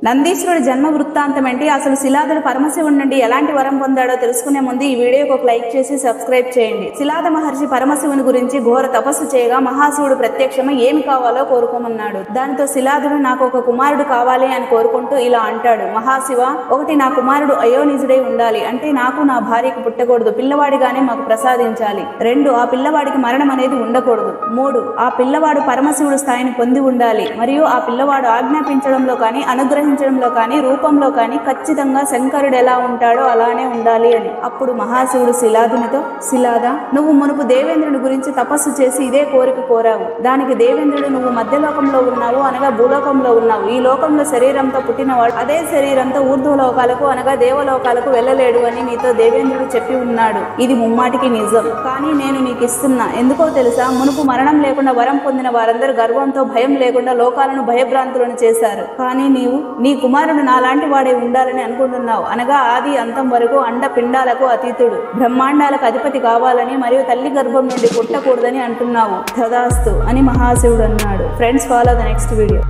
నందీశ్వరుడి జన్మ వృత్తాంతం ఏంటి, అసలు శిలాదుడు పరమశివుడి నుండి ఎలాంటి వరం పొందాడో తెలుసుకునే ముందు ఈ వీడియోకి ఒక లైక్ చేసి సబ్స్క్రైబ్ చేయండి. శిలాద మహర్షి పరమశివుని గురించి ఘోర తపస్సు చేయగా మహాశివుడు ప్రత్యక్షమై ఏమి కావాలో కోరుకోమన్నాడు. దాంతో శిలాదుడు నాకు ఒక కుమారుడు కావాలి అని కోరుకుంటూ ఇలా అంటాడు, మహాశివ, ఒకటి నా కుమారుడు అయోనిజుడై ఉండాలి, అంటే నాకు నా భార్యకు పుట్టకూడదు, పిల్లవాడిగానే మాకు ప్రసాదించాలి. 2, ఆ పిల్లవాడికి మరణం అనేది ఉండకూడదు. 3, ఆ పిల్లవాడు పరమశివుడు స్థాయిని పొంది ఉండాలి, మరియు ఆ పిల్లవాడు ఆజ్ఞాపించడంలో కానీ అనుగ్రహించడంలో కానీ రూపంలో కానీ ఖచ్చితంగా శంకరుడు ఎలా ఉంటాడో అలానే ఉండాలి అని. అప్పుడు మహాశివుడు శిలాదునితో, శిలాద, నువ్వు మునుపు దేవేంద్రుని గురించి తపస్సు చేసి ఇదే కోరిక కోరావు. దానికి దేవేంద్రుడు నువ్వు మధ్యలోకంలో ఉన్నావు, అనగా భూలోకంలో ఉన్నావు. ఈ లోకంలో శరీరంతో పుట్టినవాడు అదే శరీరంతో ఊర్ధ్వలోకాలకు అనగా దేవలోకాలకు వెళ్ళలేడు అని నీతో దేవేంద్రుడు చెప్పి ఉన్నాడు. ఇది ముమ్మాటికి నిజం. కానీ నేను నీకు ఇస్తున్నా, ఎందుకో తెలుసా? మునుపు మరణం లేకుండా వరం పొందిన వారందరూ గర్వంతో భయం లేకుండా లోకాలను భయభ్రాంతులను చేశారు. కానీ నీవు నీ కుమారుడు నాలాంటి వాడే ఉండాలని అనుకుంటున్నావు, అనగా ఆది అంతం వరకు అండ పిండాలకు అతీతుడు, బ్రహ్మాండాలకు అధిపతి కావాలని మరియు తల్లి గర్భం నుండి పుట్టకూడదని అంటున్నావు. తదాస్తు అని మహాశివుడు అన్నాడు. Friends, follow the next video.